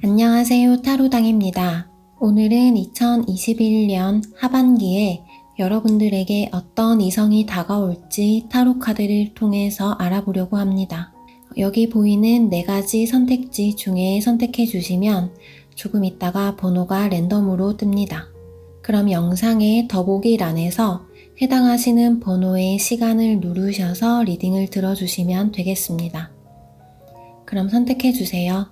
안녕하세요. 타로당입니다. 오늘은 2021년 하반기에 여러분들에게 어떤 이성이 다가올지 타로 카드를 통해서 알아보려고 합니다. 여기 보이는 4가지 선택지 중에 선택해 주시면 조금 있다가 번호가 랜덤으로 뜹니다. 그럼 영상의 더보기란에서 해당하시는 번호의 시간을 누르셔서 리딩을 들어주시면 되겠습니다. 그럼 선택해 주세요.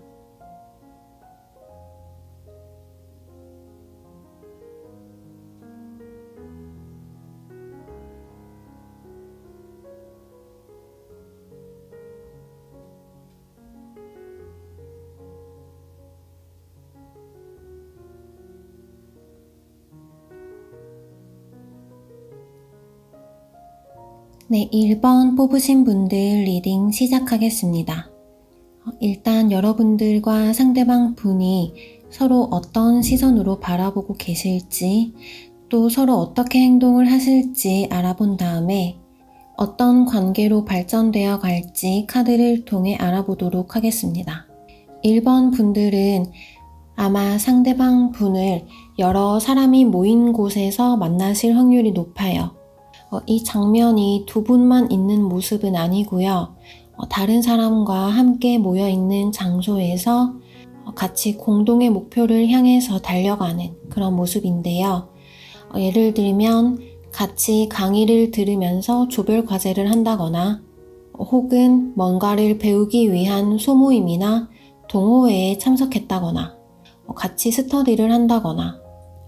네, 1번 뽑으신 분들 리딩 시작하겠습니다. 일단 여러분들과 상대방 분이 서로 어떤 시선으로 바라보고 계실지, 또 서로 어떻게 행동을 하실지 알아본 다음에 어떤 관계로 발전되어 갈지 카드를 통해 알아보도록 하겠습니다. 1번 분들은 아마 상대방 분을 여러 사람이 모인 곳에서 만나실 확률이 높아요. 이 장면이 두 분만 있는 모습은 아니고요. 다른 사람과 함께 모여있는 장소에서 같이 공동의 목표를 향해서 달려가는 그런 모습인데요. 예를 들면 같이 강의를 들으면서 조별 과제를 한다거나 혹은 뭔가를 배우기 위한 소모임이나 동호회에 참석했다거나 같이 스터디를 한다거나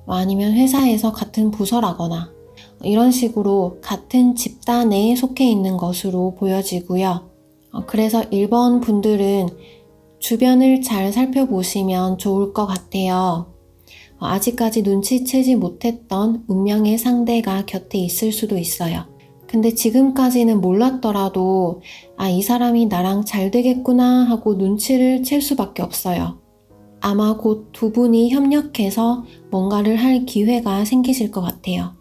아니면 회사에서 같은 부서라거나 이런 식으로 같은 집단에 속해 있는 것으로 보여지고요. 그래서 1번 분들은 주변을 잘 살펴보시면 좋을 것 같아요. 아직까지 눈치채지 못했던 운명의 상대가 곁에 있을 수도 있어요. 근데 지금까지는 몰랐더라도 이 사람이 나랑 잘 되겠구나 하고 눈치를 챌 수밖에 없어요. 아마 곧 두 분이 협력해서 뭔가를 할 기회가 생기실 것 같아요.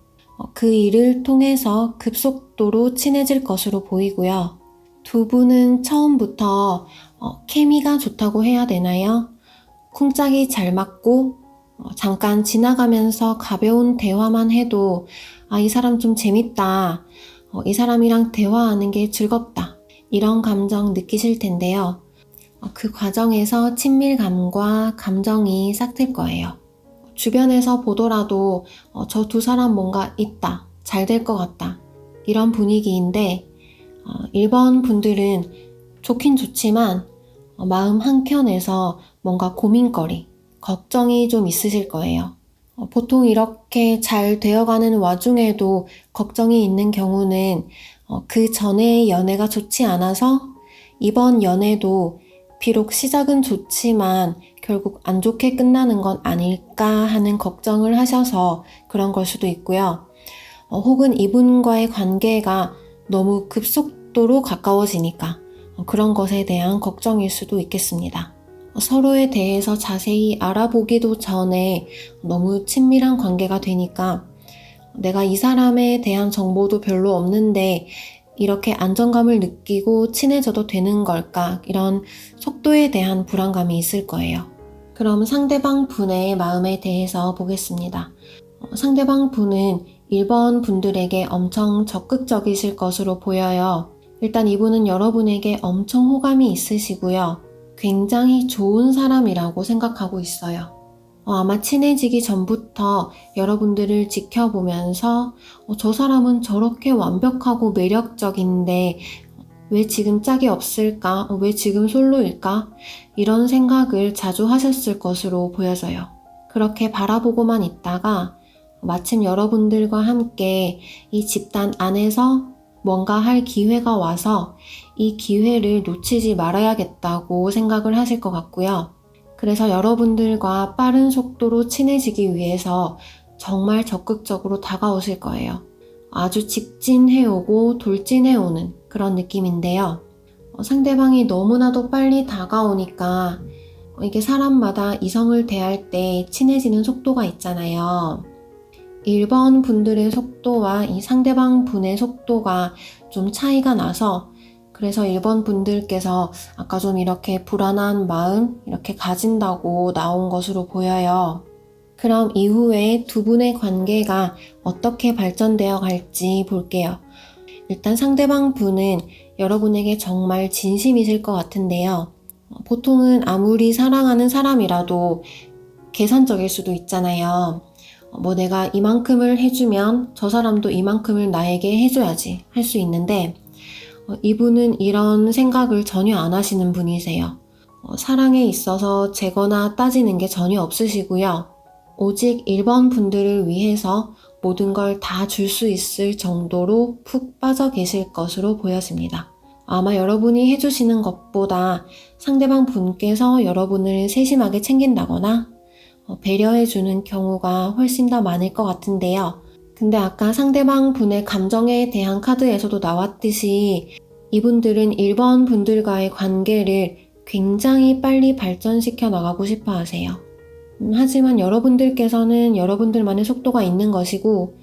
그 일을 통해서 급속도로 친해질 것으로 보이고요. 두 분은 처음부터 케미가 좋다고 해야 되나요? 쿵짝이 잘 맞고 잠깐 지나가면서 가벼운 대화만 해도 이 사람 좀 재밌다. 이 사람이랑 대화하는 게 즐겁다. 이런 감정 느끼실 텐데요. 그 과정에서 친밀감과 감정이 싹틀 거예요. 주변에서 보더라도 저 두 사람 뭔가 있다, 잘 될 것 같다 이런 분위기인데 1번 분들은 좋긴 좋지만 마음 한켠에서 뭔가 고민거리, 걱정이 좀 있으실 거예요. 보통 이렇게 잘 되어가는 와중에도 걱정이 있는 경우는 그 전에 연애가 좋지 않아서 이번 연애도 비록 시작은 좋지만 결국 안 좋게 끝나는 건 아닐까 하는 걱정을 하셔서 그런 걸 수도 있고요. 혹은 이분과의 관계가 너무 급속도로 가까워지니까 그런 것에 대한 걱정일 수도 있겠습니다. 서로에 대해서 자세히 알아보기도 전에 너무 친밀한 관계가 되니까 내가 이 사람에 대한 정보도 별로 없는데 이렇게 안정감을 느끼고 친해져도 되는 걸까? 이런 속도에 대한 불안감이 있을 거예요. 그럼 상대방 분의 마음에 대해서 보겠습니다. 상대방 분은 1번 분들에게 엄청 적극적이실 것으로 보여요. 일단 이분은 여러분에게 엄청 호감이 있으시고요. 굉장히 좋은 사람이라고 생각하고 있어요. 아마 친해지기 전부터 여러분들을 지켜보면서 저 사람은 저렇게 완벽하고 매력적인데 왜 지금 짝이 없을까? 왜 지금 솔로일까? 이런 생각을 자주 하셨을 것으로 보여져요. 그렇게 바라보고만 있다가 마침 여러분들과 함께 이 집단 안에서 뭔가 할 기회가 와서 이 기회를 놓치지 말아야겠다고 생각을 하실 것 같고요. 그래서 여러분들과 빠른 속도로 친해지기 위해서 정말 적극적으로 다가오실 거예요. 아주 직진해오고 돌진해오는 그런 느낌인데요. 상대방이 너무나도 빨리 다가오니까 이게 사람마다 이성을 대할 때 친해지는 속도가 있잖아요. 1번 분들의 속도와 이 상대방 분의 속도가 좀 차이가 나서 그래서 1번 분들께서 아까 좀 이렇게 불안한 마음 이렇게 가진다고 나온 것으로 보여요. 그럼 이후에 두 분의 관계가 어떻게 발전되어 갈지 볼게요. 일단 상대방 분은 여러분에게 정말 진심이실 것 같은데요. 보통은 아무리 사랑하는 사람이라도 계산적일 수도 있잖아요. 내가 이만큼을 해주면 저 사람도 이만큼을 나에게 해줘야지 할 수 있는데 이분은 이런 생각을 전혀 안 하시는 분이세요. 사랑에 있어서 재거나 따지는 게 전혀 없으시고요. 오직 1번 분들을 위해서 모든 걸 다 줄 수 있을 정도로 푹 빠져 계실 것으로 보여집니다. 아마 여러분이 해주시는 것보다 상대방 분께서 여러분을 세심하게 챙긴다거나 배려해주는 경우가 훨씬 더 많을 것 같은데요. 근데 아까 상대방 분의 감정에 대한 카드에서도 나왔듯이 이분들은 1번 분들과의 관계를 굉장히 빨리 발전시켜 나가고 싶어 하세요. 하지만 여러분들께서는 여러분들만의 속도가 있는 것이고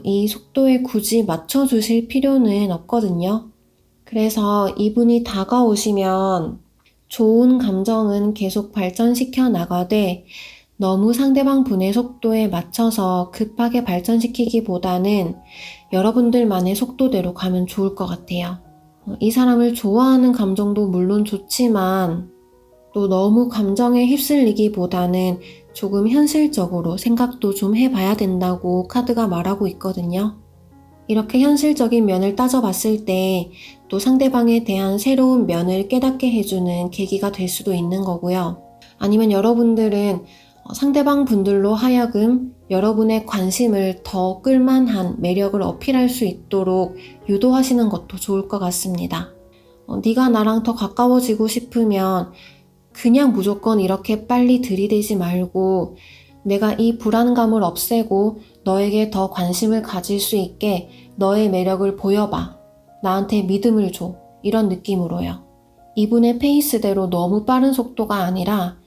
이 속도에 굳이 맞춰주실 필요는 없거든요. 그래서 이분이 다가오시면 좋은 감정은 계속 발전시켜 나가되 너무 상대방 분의 속도에 맞춰서 급하게 발전시키기보다는 여러분들만의 속도대로 가면 좋을 것 같아요. 이 사람을 좋아하는 감정도 물론 좋지만 또 너무 감정에 휩쓸리기보다는 조금 현실적으로 생각도 좀 해봐야 된다고 카드가 말하고 있거든요. 이렇게 현실적인 면을 따져봤을 때 또 상대방에 대한 새로운 면을 깨닫게 해주는 계기가 될 수도 있는 거고요. 아니면 여러분들은 상대방 분들로 하여금 여러분의 관심을 더 끌만한 매력을 어필할 수 있도록 유도하시는 것도 좋을 것 같습니다. 네가 나랑 더 가까워지고 싶으면 그냥 무조건 이렇게 빨리 들이대지 말고 내가 이 불안감을 없애고 너에게 더 관심을 가질 수 있게 너의 매력을 보여봐. 나한테 믿음을 줘. 이런 느낌으로요. 이분의 페이스대로 너무 빠른 속도가 아니라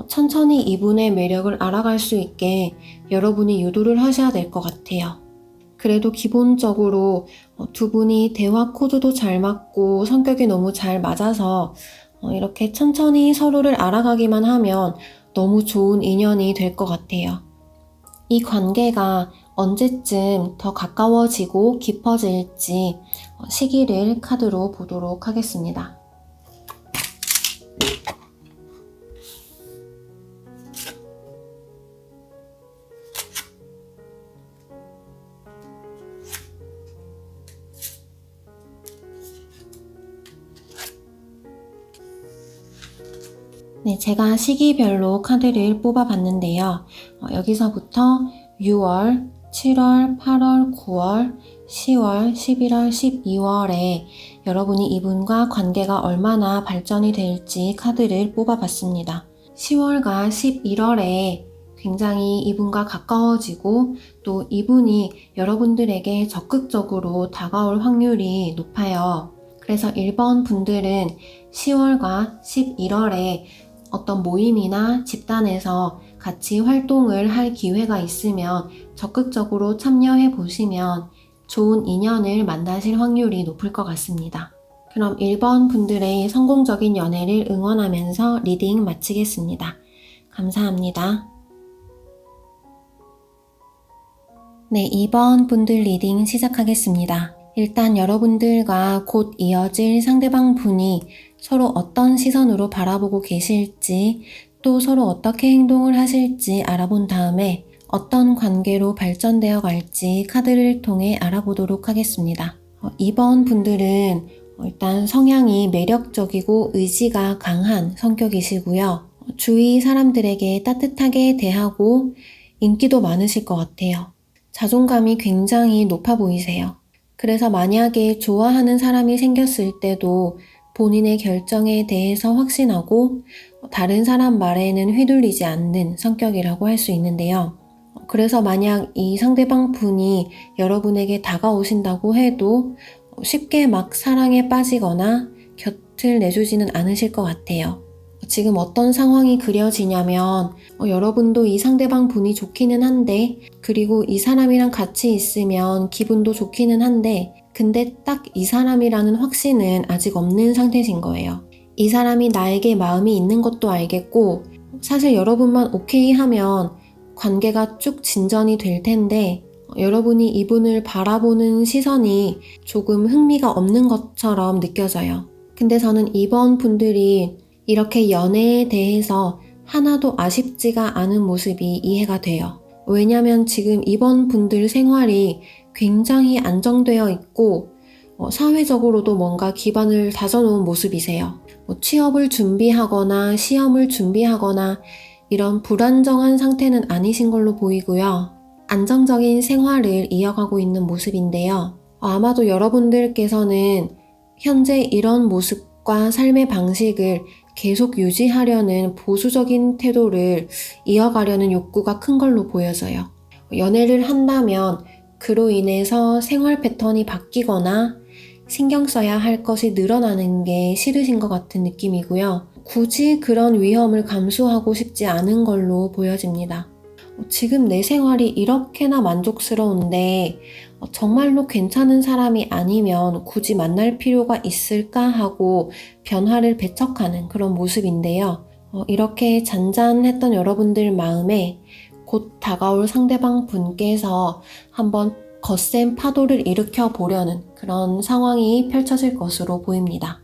천천히 이분의 매력을 알아갈 수 있게 여러분이 유도를 하셔야 될 것 같아요. 그래도 기본적으로 두 분이 대화 코드도 잘 맞고 성격이 너무 잘 맞아서 이렇게 천천히 서로를 알아가기만 하면 너무 좋은 인연이 될 것 같아요. 이 관계가 언제쯤 더 가까워지고 깊어질지 시기를 카드로 보도록 하겠습니다. 네, 제가 시기별로 카드를 뽑아봤는데요. 여기서부터 6월, 7월, 8월, 9월, 10월, 11월, 12월에 여러분이 이분과 관계가 얼마나 발전이 될지 카드를 뽑아봤습니다. 10월과 11월에 굉장히 이분과 가까워지고 또 이분이 여러분들에게 적극적으로 다가올 확률이 높아요. 그래서 1번 분들은 10월과 11월에 어떤 모임이나 집단에서 같이 활동을 할 기회가 있으면 적극적으로 참여해 보시면 좋은 인연을 만나실 확률이 높을 것 같습니다. 그럼 1번 분들의 성공적인 연애를 응원하면서 리딩 마치겠습니다. 감사합니다. 네, 2번 분들 리딩 시작하겠습니다. 일단 여러분들과 곧 이어질 상대방 분이 서로 어떤 시선으로 바라보고 계실지 또 서로 어떻게 행동을 하실지 알아본 다음에 어떤 관계로 발전되어 갈지 카드를 통해 알아보도록 하겠습니다. 2번 분들은 일단 성향이 매력적이고 의지가 강한 성격이시고요. 주위 사람들에게 따뜻하게 대하고 인기도 많으실 것 같아요. 자존감이 굉장히 높아 보이세요. 그래서 만약에 좋아하는 사람이 생겼을 때도 본인의 결정에 대해서 확신하고 다른 사람 말에는 휘둘리지 않는 성격이라고 할 수 있는데요. 그래서 만약 이 상대방 분이 여러분에게 다가오신다고 해도 쉽게 막 사랑에 빠지거나 곁을 내주지는 않으실 것 같아요. 지금 어떤 상황이 그려지냐면 여러분도 이 상대방 분이 좋기는 한데 그리고 이 사람이랑 같이 있으면 기분도 좋기는 한데 근데 딱 이 사람이라는 확신은 아직 없는 상태신 거예요. 이 사람이 나에게 마음이 있는 것도 알겠고, 사실 여러분만 오케이 하면 관계가 쭉 진전이 될 텐데, 여러분이 이분을 바라보는 시선이 조금 흥미가 없는 것처럼 느껴져요. 근데 저는 이번 분들이 이렇게 연애에 대해서 하나도 아쉽지가 않은 모습이 이해가 돼요. 왜냐면 지금 이번 분들 생활이 굉장히 안정되어 있고 사회적으로도 뭔가 기반을 다져놓은 모습이세요. 취업을 준비하거나 시험을 준비하거나 이런 불안정한 상태는 아니신 걸로 보이고요. 안정적인 생활을 이어가고 있는 모습인데요. 아마도 여러분들께서는 현재 이런 모습과 삶의 방식을 계속 유지하려는 보수적인 태도를 이어가려는 욕구가 큰 걸로 보여져요. 연애를 한다면 그로 인해서 생활 패턴이 바뀌거나 신경 써야 할 것이 늘어나는 게 싫으신 것 같은 느낌이고요. 굳이 그런 위험을 감수하고 싶지 않은 걸로 보여집니다. 지금 내 생활이 이렇게나 만족스러운데 정말로 괜찮은 사람이 아니면 굳이 만날 필요가 있을까 하고 변화를 배척하는 그런 모습인데요. 이렇게 잔잔했던 여러분들 마음에 곧 다가올 상대방 분께서 한번 거센 파도를 일으켜 보려는 그런 상황이 펼쳐질 것으로 보입니다.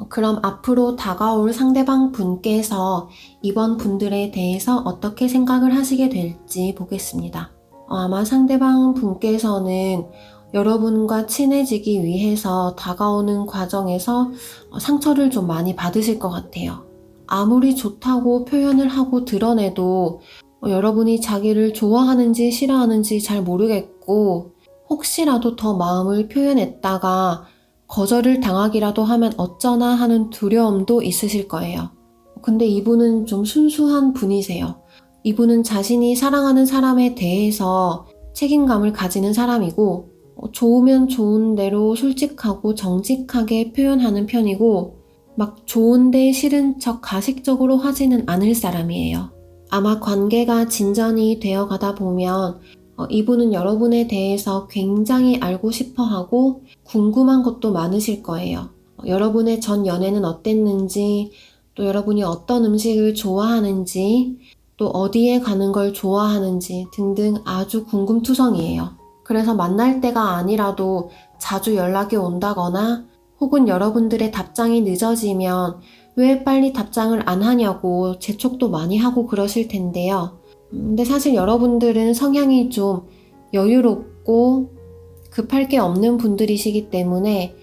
그럼 앞으로 다가올 상대방 분께서 이번 분들에 대해서 어떻게 생각을 하시게 될지 보겠습니다. 아마 상대방 분께서는 여러분과 친해지기 위해서 다가오는 과정에서 상처를 좀 많이 받으실 것 같아요. 아무리 좋다고 표현을 하고 드러내도 여러분이 자기를 좋아하는지 싫어하는지 잘 모르겠고 혹시라도 더 마음을 표현했다가 거절을 당하기라도 하면 어쩌나 하는 두려움도 있으실 거예요. 근데 이분은 좀 순수한 분이세요. 이분은 자신이 사랑하는 사람에 대해서 책임감을 가지는 사람이고 좋으면 좋은 대로 솔직하고 정직하게 표현하는 편이고 막 좋은데 싫은 척 가식적으로 하지는 않을 사람이에요. 아마 관계가 진전이 되어 가다 보면 이분은 여러분에 대해서 굉장히 알고 싶어 하고 궁금한 것도 많으실 거예요. 여러분의 전 연애는 어땠는지, 또 여러분이 어떤 음식을 좋아하는지, 또 어디에 가는 걸 좋아하는지 등등 아주 궁금투성이에요. 그래서 만날 때가 아니라도 자주 연락이 온다거나 혹은 여러분들의 답장이 늦어지면 왜 빨리 답장을 안 하냐고 재촉도 많이 하고 그러실 텐데요. 근데 사실 여러분들은 성향이 좀 여유롭고 급할 게 없는 분들이시기 때문에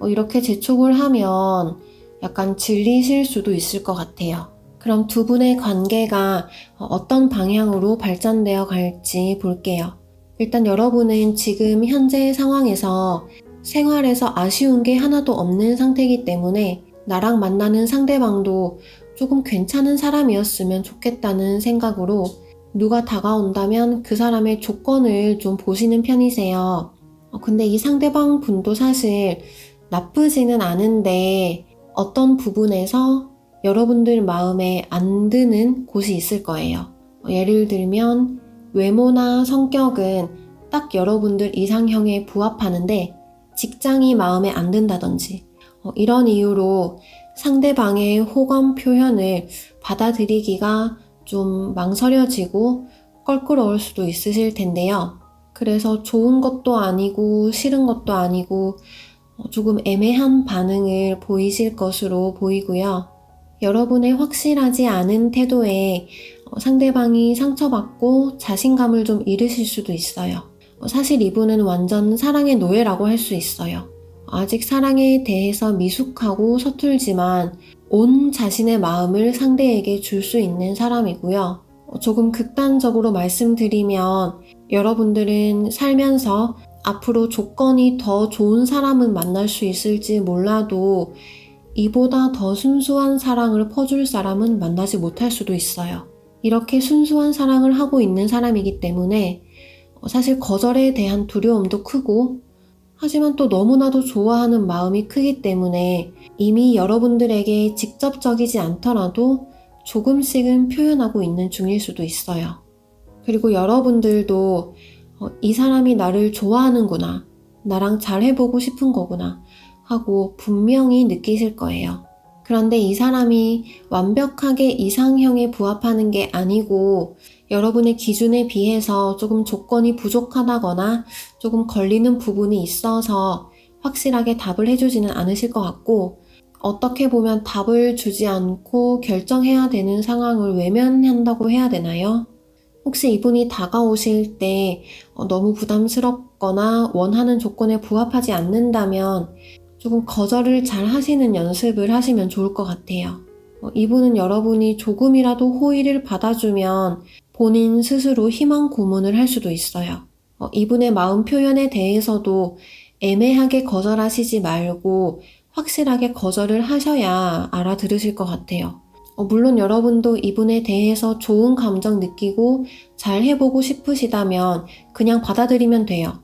이렇게 재촉을 하면 약간 질리실 수도 있을 것 같아요. 그럼 두 분의 관계가 어떤 방향으로 발전되어 갈지 볼게요. 일단 여러분은 지금 현재 상황에서 생활에서 아쉬운 게 하나도 없는 상태이기 때문에 나랑 만나는 상대방도 조금 괜찮은 사람이었으면 좋겠다는 생각으로 누가 다가온다면 그 사람의 조건을 좀 보시는 편이세요. 근데 이 상대방 분도 사실 나쁘지는 않은데 어떤 부분에서 여러분들 마음에 안 드는 곳이 있을 거예요. 예를 들면 외모나 성격은 딱 여러분들 이상형에 부합하는데 직장이 마음에 안 든다든지 이런 이유로 상대방의 호감 표현을 받아들이기가 좀 망설여지고 껄끄러울 수도 있으실 텐데요. 그래서 좋은 것도 아니고 싫은 것도 아니고 조금 애매한 반응을 보이실 것으로 보이고요. 여러분의 확실하지 않은 태도에 상대방이 상처받고 자신감을 좀 잃으실 수도 있어요. 사실 이분은 완전 사랑의 노예라고 할 수 있어요. 아직 사랑에 대해서 미숙하고 서툴지만 온 자신의 마음을 상대에게 줄 수 있는 사람이고요. 조금 극단적으로 말씀드리면 여러분들은 살면서 앞으로 조건이 더 좋은 사람은 만날 수 있을지 몰라도 이보다 더 순수한 사랑을 퍼줄 사람은 만나지 못할 수도 있어요. 이렇게 순수한 사랑을 하고 있는 사람이기 때문에 사실 거절에 대한 두려움도 크고 하지만 또 너무나도 좋아하는 마음이 크기 때문에 이미 여러분들에게 직접적이지 않더라도 조금씩은 표현하고 있는 중일 수도 있어요. 그리고 여러분들도 이 사람이 나를 좋아하는구나, 나랑 잘 해보고 싶은 거구나 하고 분명히 느끼실 거예요. 그런데 이 사람이 완벽하게 이상형에 부합하는 게 아니고 여러분의 기준에 비해서 조금 조건이 부족하다거나 조금 걸리는 부분이 있어서 확실하게 답을 해주지는 않으실 것 같고, 어떻게 보면 답을 주지 않고 결정해야 되는 상황을 외면한다고 해야 되나요? 혹시 이분이 다가오실 때 너무 부담스럽거나 원하는 조건에 부합하지 않는다면 조금 거절을 잘 하시는 연습을 하시면 좋을 것 같아요. 이분은 여러분이 조금이라도 호의를 받아주면 본인 스스로 희망 고문을 할 수도 있어요. 이분의 마음 표현에 대해서도 애매하게 거절하시지 말고 확실하게 거절을 하셔야 알아들으실 것 같아요. 물론 여러분도 이분에 대해서 좋은 감정 느끼고 잘 해보고 싶으시다면 그냥 받아들이면 돼요.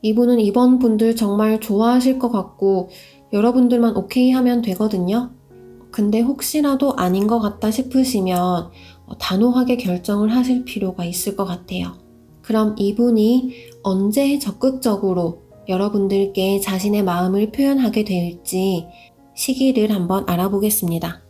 이분은 이번 분들 정말 좋아하실 것 같고 여러분들만 오케이 하면 되거든요. 근데 혹시라도 아닌 것 같다 싶으시면 단호하게 결정을 하실 필요가 있을 것 같아요. 그럼 이분이 언제 적극적으로 여러분들께 자신의 마음을 표현하게 될지 시기를 한번 알아보겠습니다.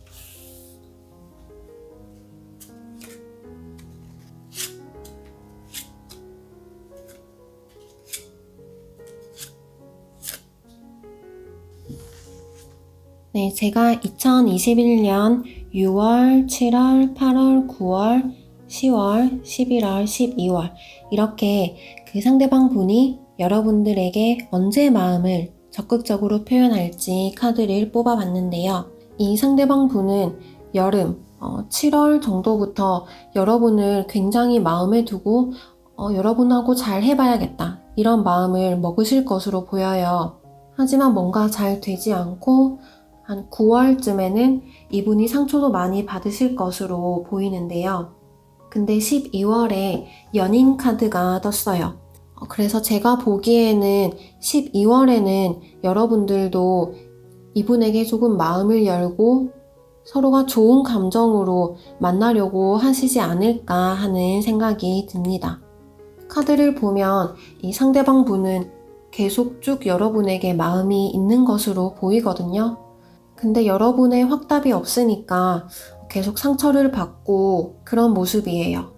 네, 제가 2021년 6월, 7월, 8월, 9월, 10월, 11월, 12월 이렇게 그 상대방 분이 여러분들에게 언제 마음을 적극적으로 표현할지 카드를 뽑아봤는데요. 이 상대방 분은 여름, 7월 정도부터 여러분을 굉장히 마음에 두고 여러분하고 잘 해봐야겠다 이런 마음을 먹으실 것으로 보여요. 하지만 뭔가 잘 되지 않고 한 9월쯤에는 이분이 상처도 많이 받으실 것으로 보이는데요. 근데 12월에 연인 카드가 떴어요. 그래서 제가 보기에는 12월에는 여러분들도 이분에게 조금 마음을 열고 서로가 좋은 감정으로 만나려고 하시지 않을까 하는 생각이 듭니다. 카드를 보면 이 상대방 분은 계속 쭉 여러분에게 마음이 있는 것으로 보이거든요. 근데 여러분의 확답이 없으니까 계속 상처를 받고 그런 모습이에요.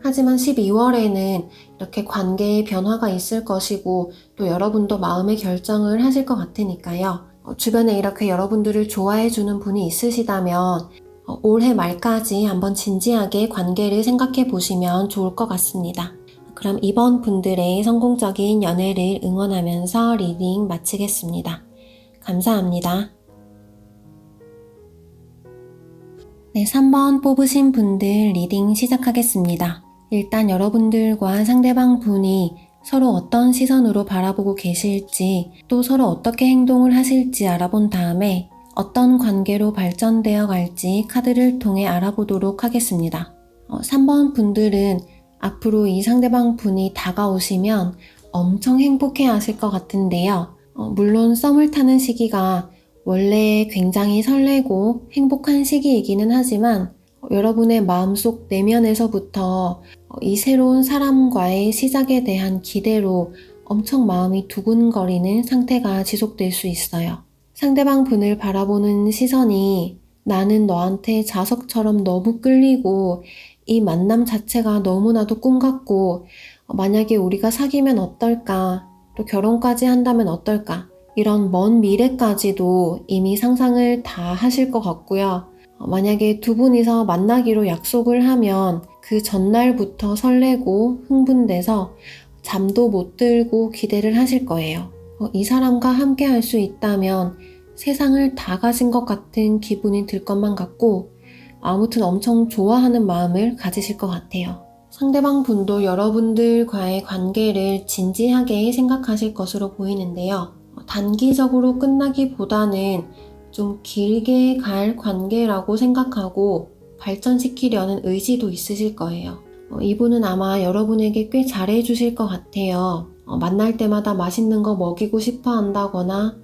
하지만 12월에는 이렇게 관계의 변화가 있을 것이고 또 여러분도 마음의 결정을 하실 것 같으니까요. 주변에 이렇게 여러분들을 좋아해주는 분이 있으시다면 올해 말까지 한번 진지하게 관계를 생각해 보시면 좋을 것 같습니다. 그럼 이번 분들의 성공적인 연애를 응원하면서 리딩 마치겠습니다. 감사합니다. 네, 3번 뽑으신 분들 리딩 시작하겠습니다. 일단 여러분들과 상대방 분이 서로 어떤 시선으로 바라보고 계실지 또 서로 어떻게 행동을 하실지 알아본 다음에 어떤 관계로 발전되어 갈지 카드를 통해 알아보도록 하겠습니다. 3번 분들은 앞으로 이 상대방 분이 다가오시면 엄청 행복해 하실 것 같은데요. 물론 썸을 타는 시기가 원래 굉장히 설레고 행복한 시기이기는 하지만 여러분의 마음속 내면에서부터 이 새로운 사람과의 시작에 대한 기대로 엄청 마음이 두근거리는 상태가 지속될 수 있어요. 상대방 분을 바라보는 시선이 나는 너한테 자석처럼 너무 끌리고 이 만남 자체가 너무나도 꿈 같고 만약에 우리가 사귀면 어떨까? 또 결혼까지 한다면 어떨까? 이런 먼 미래까지도 이미 상상을 다 하실 것 같고요. 만약에 두 분이서 만나기로 약속을 하면 그 전날부터 설레고 흥분돼서 잠도 못 들고 기대를 하실 거예요. 이 사람과 함께 할 수 있다면 세상을 다 가진 것 같은 기분이 들 것만 같고 아무튼 엄청 좋아하는 마음을 가지실 것 같아요. 상대방 분도 여러분들과의 관계를 진지하게 생각하실 것으로 보이는데요. 단기적으로 끝나기보다는 좀 길게 갈 관계라고 생각하고 발전시키려는 의지도 있으실 거예요. 이분은 아마 여러분에게 꽤 잘해주실 것 같아요. 만날 때마다 맛있는 거 먹이고 싶어 한다거나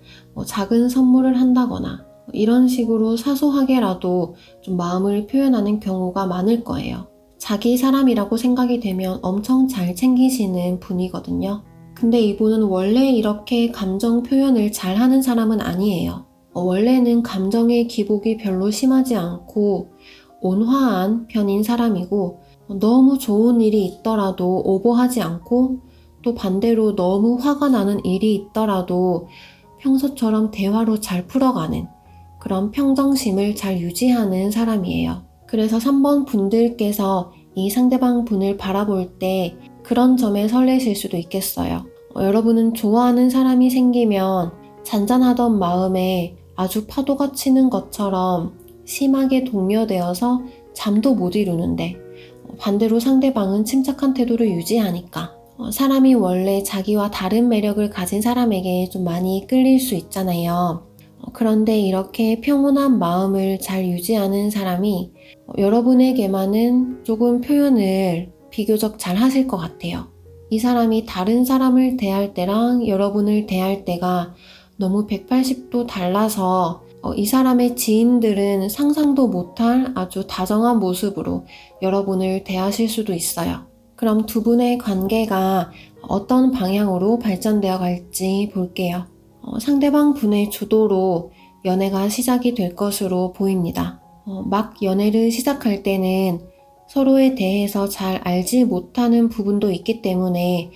작은 선물을 한다거나 이런 식으로 사소하게라도 좀 마음을 표현하는 경우가 많을 거예요. 자기 사람이라고 생각이 되면 엄청 잘 챙기시는 분이거든요. 근데 이분은 원래 이렇게 감정 표현을 잘 하는 사람은 아니에요. 원래는 감정의 기복이 별로 심하지 않고 온화한 편인 사람이고, 너무 좋은 일이 있더라도 오버하지 않고, 또 반대로 너무 화가 나는 일이 있더라도 평소처럼 대화로 잘 풀어가는 그런 평정심을 잘 유지하는 사람이에요. 그래서 3번 분들께서 이 상대방 분을 바라볼 때 그런 점에 설레실 수도 있겠어요. 여러분은 좋아하는 사람이 생기면 잔잔하던 마음에 아주 파도가 치는 것처럼 심하게 동요되어서 잠도 못 이루는데, 반대로 상대방은 침착한 태도를 유지하니까 사람이 원래 자기와 다른 매력을 가진 사람에게 좀 많이 끌릴 수 있잖아요. 그런데 이렇게 평온한 마음을 잘 유지하는 사람이 여러분에게만은 조금 표현을 비교적 잘 하실 것 같아요. 이 사람이 다른 사람을 대할 때랑 여러분을 대할 때가 너무 180도 달라서 이 사람의 지인들은 상상도 못할 아주 다정한 모습으로 여러분을 대하실 수도 있어요. 그럼 두 분의 관계가 어떤 방향으로 발전되어 갈지 볼게요. 상대방 분의 주도로 연애가 시작이 될 것으로 보입니다. 막 연애를 시작할 때는 서로에 대해서 잘 알지 못하는 부분도 있기 때문에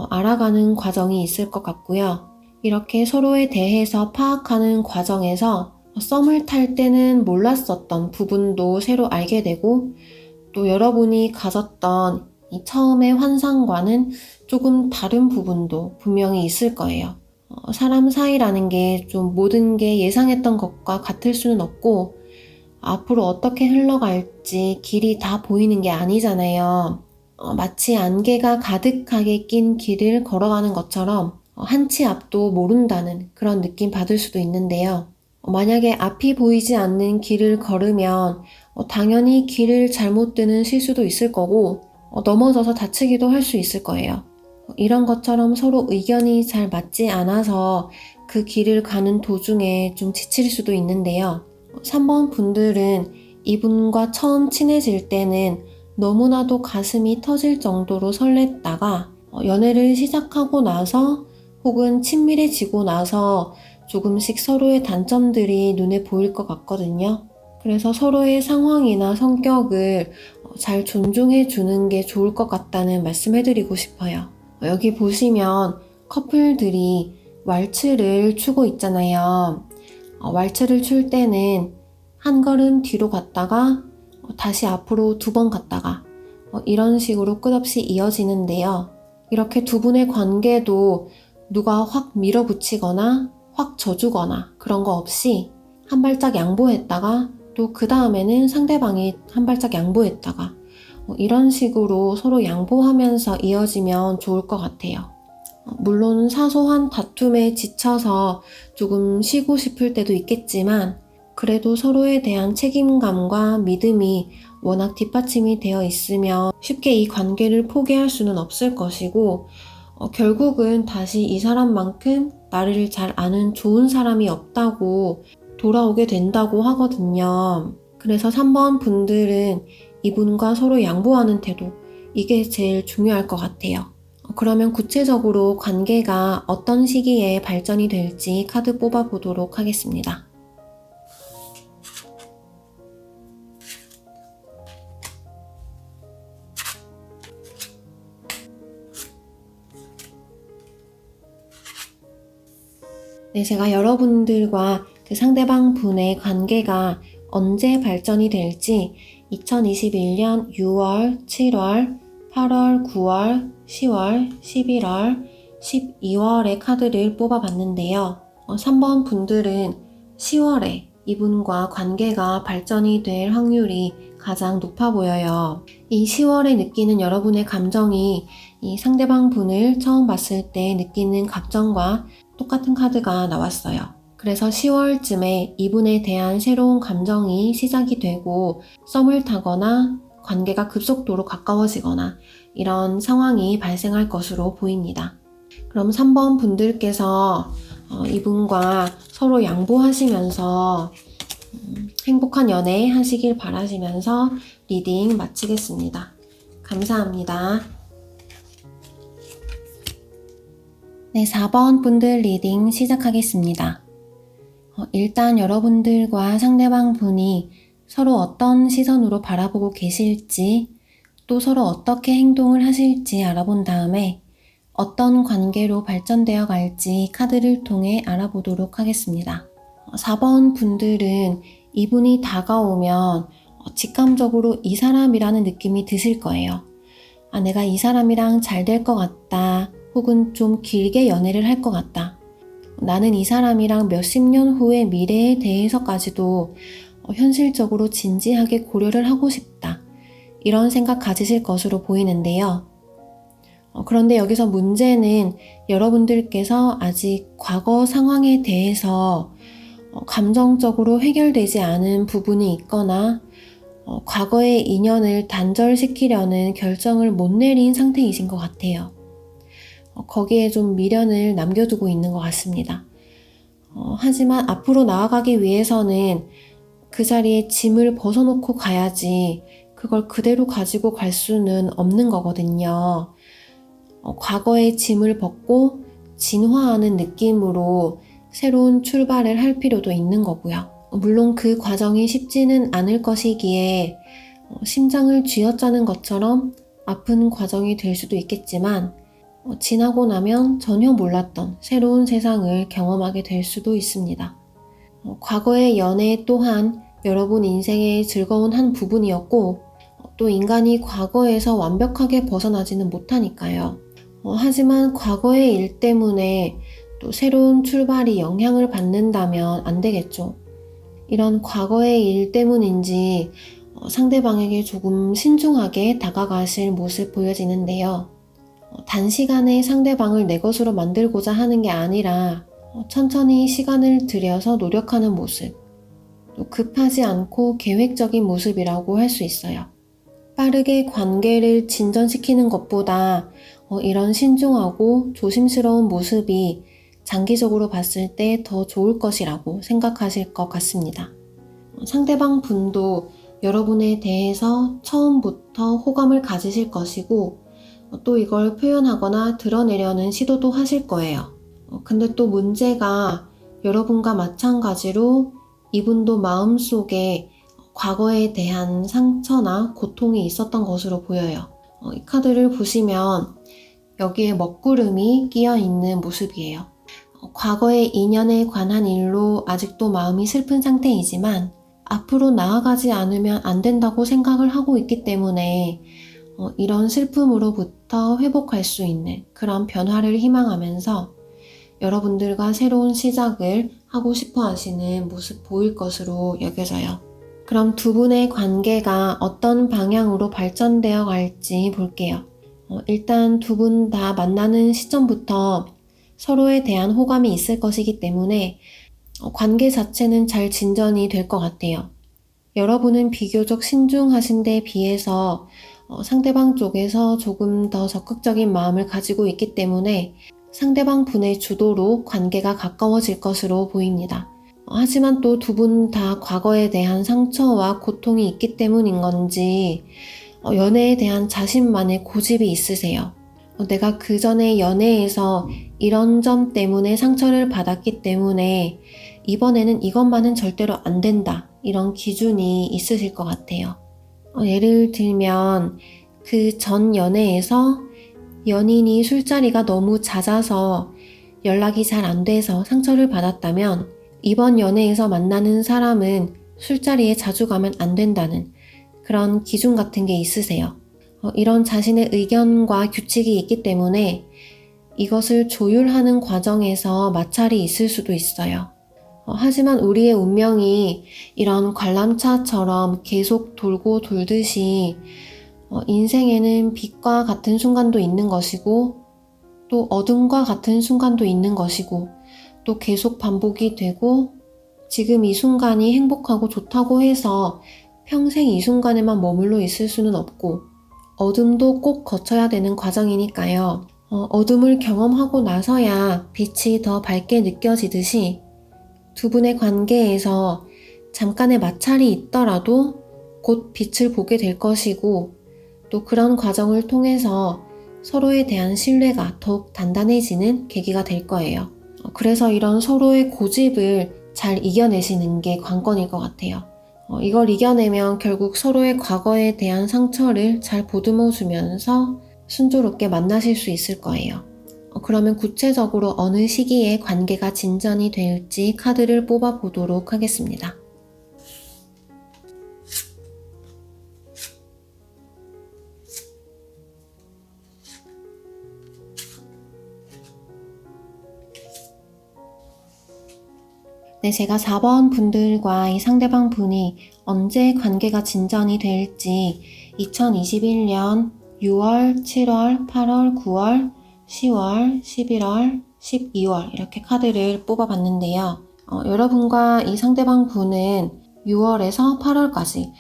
알아가는 과정이 있을 것 같고요. 이렇게 서로에 대해서 파악하는 과정에서 썸을 탈 때는 몰랐었던 부분도 새로 알게 되고, 또 여러분이 가졌던 이 처음의 환상과는 조금 다른 부분도 분명히 있을 거예요. 사람 사이라는 게 좀 모든 게 예상했던 것과 같을 수는 없고, 앞으로 어떻게 흘러갈지 길이 다 보이는 게 아니잖아요. 마치 안개가 가득하게 낀 길을 걸어가는 것처럼 한 치 앞도 모른다는 그런 느낌 받을 수도 있는데요. 만약에 앞이 보이지 않는 길을 걸으면 당연히 길을 잘못 드는 실수도 있을 거고, 넘어져서 다치기도 할 수 있을 거예요. 이런 것처럼 서로 의견이 잘 맞지 않아서 그 길을 가는 도중에 좀 지칠 수도 있는데요. 3번 분들은 이분과 처음 친해질 때는 너무나도 가슴이 터질 정도로 설렜다가 연애를 시작하고 나서 혹은 친밀해지고 나서 조금씩 서로의 단점들이 눈에 보일 것 같거든요. 그래서 서로의 상황이나 성격을 잘 존중해 주는 게 좋을 것 같다는 말씀해드리고 싶어요. 여기 보시면 커플들이 왈츠를 추고 있잖아요. 왈츠를 출 때는 한 걸음 뒤로 갔다가 다시 앞으로 2번 갔다가 이런 식으로 끝없이 이어지는데요. 이렇게 두 분의 관계도 누가 확 밀어붙이거나 확 져주거나 그런 거 없이 한 발짝 양보했다가 또 그 다음에는 상대방이 한 발짝 양보했다가 이런 식으로 서로 양보하면서 이어지면 좋을 것 같아요. 물론 사소한 다툼에 지쳐서 조금 쉬고 싶을 때도 있겠지만, 그래도 서로에 대한 책임감과 믿음이 워낙 뒷받침이 되어 있으면 쉽게 이 관계를 포기할 수는 없을 것이고, 결국은 다시 이 사람만큼 나를 잘 아는 좋은 사람이 없다고 돌아오게 된다고 하거든요. 그래서 3번 분들은 이분과 서로 양보하는 태도, 이게 제일 중요할 것 같아요. 그러면 구체적으로 관계가 어떤 시기에 발전이 될지 카드 뽑아보도록 하겠습니다. 네, 제가 여러분들과 그 상대방 분의 관계가 언제 발전이 될지 2021년 6월, 7월, 8월, 9월, 10월, 11월, 12월의 카드를 뽑아봤는데요. 3번 분들은 10월에 이분과 관계가 발전이 될 확률이 가장 높아 보여요. 이 10월에 느끼는 여러분의 감정이 이 상대방 분을 처음 봤을 때 느끼는 감정과 똑같은 카드가 나왔어요. 그래서 10월쯤에 이분에 대한 새로운 감정이 시작이 되고 썸을 타거나 관계가 급속도로 가까워지거나 이런 상황이 발생할 것으로 보입니다. 그럼 3번 분들께서 이분과 서로 양보하시면서 행복한 연애 하시길 바라시면서 리딩 마치겠습니다. 감사합니다. 네, 4번 분들 리딩 시작하겠습니다. 일단 여러분들과 상대방 분이 서로 어떤 시선으로 바라보고 계실지, 또 서로 어떻게 행동을 하실지 알아본 다음에 어떤 관계로 발전되어 갈지 카드를 통해 알아보도록 하겠습니다. 4번 분들은 이분이 다가오면 직감적으로 이 사람이라는 느낌이 드실 거예요. 내가 이 사람이랑 잘 될 것 같다. 혹은 좀 길게 연애를 할 것 같다. 나는 이 사람이랑 몇십 년 후의 미래에 대해서까지도 현실적으로 진지하게 고려를 하고 싶다. 이런 생각 가지실 것으로 보이는데요. 그런데 여기서 문제는 여러분들께서 아직 과거 상황에 대해서 감정적으로 해결되지 않은 부분이 있거나 과거의 인연을 단절시키려는 결정을 못 내린 상태이신 것 같아요. 거기에 좀 미련을 남겨두고 있는 것 같습니다. 하지만 앞으로 나아가기 위해서는 그 자리에 짐을 벗어놓고 가야지 그걸 그대로 가지고 갈 수는 없는 거거든요. 과거의 짐을 벗고 진화하는 느낌으로 새로운 출발을 할 필요도 있는 거고요. 물론 그 과정이 쉽지는 않을 것이기에 심장을 쥐어짜는 것처럼 아픈 과정이 될 수도 있겠지만 지나고 나면 전혀 몰랐던 새로운 세상을 경험하게 될 수도 있습니다. 과거의 연애 또한 여러분 인생의 즐거운 한 부분이었고 또 인간이 과거에서 완벽하게 벗어나지는 못하니까요. 하지만 과거의 일 때문에 또 새로운 출발이 영향을 받는다면 안 되겠죠. 이런 과거의 일 때문인지 상대방에게 조금 신중하게 다가가실 모습 보여지는데요. 단시간에 상대방을 내 것으로 만들고자 하는 게 아니라 천천히 시간을 들여서 노력하는 모습, 또 급하지 않고 계획적인 모습이라고 할 수 있어요. 빠르게 관계를 진전시키는 것보다 이런 신중하고 조심스러운 모습이 장기적으로 봤을 때 더 좋을 것이라고 생각하실 것 같습니다. 상대방 분도 여러분에 대해서 처음부터 호감을 가지실 것이고 또 이걸 표현하거나 드러내려는 시도도 하실 거예요. 근데 또 문제가 여러분과 마찬가지로 이분도 마음속에 과거에 대한 상처나 고통이 있었던 것으로 보여요. 이 카드를 보시면 여기에 먹구름이 끼어 있는 모습이에요. 과거의 인연에 관한 일로 아직도 마음이 슬픈 상태이지만 앞으로 나아가지 않으면 안 된다고 생각을 하고 있기 때문에 이런 슬픔으로부터 회복할 수 있는 그런 변화를 희망하면서 여러분들과 새로운 시작을 하고 싶어 하시는 모습 보일 것으로 여겨져요. 그럼 두 분의 관계가 어떤 방향으로 발전되어 갈지 볼게요. 일단 두 분 다 만나는 시점부터 서로에 대한 호감이 있을 것이기 때문에 관계 자체는 잘 진전이 될 것 같아요. 여러분은 비교적 신중하신 데 비해서 상대방 쪽에서 조금 더 적극적인 마음을 가지고 있기 때문에 상대방 분의 주도로 관계가 가까워질 것으로 보입니다. 하지만 또 두 분 다 과거에 대한 상처와 고통이 있기 때문인 건지 연애에 대한 자신만의 고집이 있으세요. 내가 그 전에 연애에서 이런 점 때문에 상처를 받았기 때문에 이번에는 이것만은 절대로 안 된다. 이런 기준이 있으실 것 같아요. 예를 들면 그 전 연애에서 연인이 술자리가 너무 잦아서 연락이 잘 안 돼서 상처를 받았다면 이번 연애에서 만나는 사람은 술자리에 자주 가면 안 된다는 그런 기준 같은 게 있으세요. 이런 자신의 의견과 규칙이 있기 때문에 이것을 조율하는 과정에서 마찰이 있을 수도 있어요. 하지만 우리의 운명이 이런 관람차처럼 계속 돌고 돌듯이 인생에는 빛과 같은 순간도 있는 것이고 또 어둠과 같은 순간도 있는 것이고 또 계속 반복이 되고 지금 이 순간이 행복하고 좋다고 해서 평생 이 순간에만 머물러 있을 수는 없고 어둠도 꼭 거쳐야 되는 과정이니까요. 어둠을 경험하고 나서야 빛이 더 밝게 느껴지듯이 두 분의 관계에서 잠깐의 마찰이 있더라도 곧 빛을 보게 될 것이고 또 그런 과정을 통해서 서로에 대한 신뢰가 더욱 단단해지는 계기가 될 거예요. 그래서 이런 서로의 고집을 잘 이겨내시는 게 관건일 것 같아요. 이걸 이겨내면 결국 서로의 과거에 대한 상처를 잘 보듬어 주면서 순조롭게 만나실 수 있을 거예요. 그러면 구체적으로 어느 시기에 관계가 진전이 될지 카드를 뽑아 보도록 하겠습니다. 네, 제가 4번 분들과 이 상대방 분이 언제 관계가 진전이 될지 2021년 6월, 7월, 8월, 9월, 10월, 11월, 12월 이렇게 카드를 뽑아봤는데요. 여러분과 이 상대방 분은 6월에서 8월까지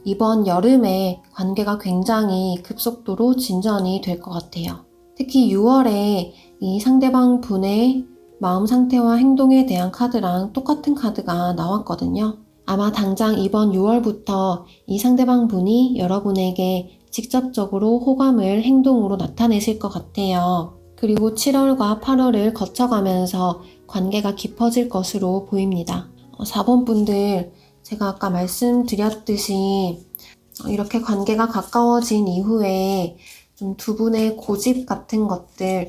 이번 여름에 관계가 굉장히 급속도로 진전이 될 것 같아요. 특히 6월에 이 상대방 분의 마음 상태와 행동에 대한 카드랑 똑같은 카드가 나왔거든요. 아마 당장 이번 6월부터 이 상대방 분이 여러분에게 직접적으로 호감을 행동으로 나타내실 것 같아요. 그리고 7월과 8월을 거쳐가면서 관계가 깊어질 것으로 보입니다. 4번 분들, 제가 아까 말씀드렸듯이 이렇게 관계가 가까워진 이후에 좀 두 분의 고집 같은 것들,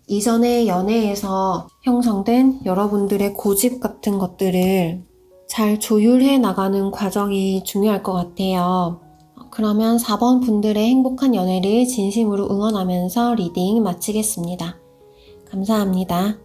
이전의 연애에서 형성된 여러분들의 고집 같은 것들을 잘 조율해 나가는 과정이 중요할 것 같아요. 그러면 4번 분들의 행복한 연애를 진심으로 응원하면서 리딩 마치겠습니다. 감사합니다.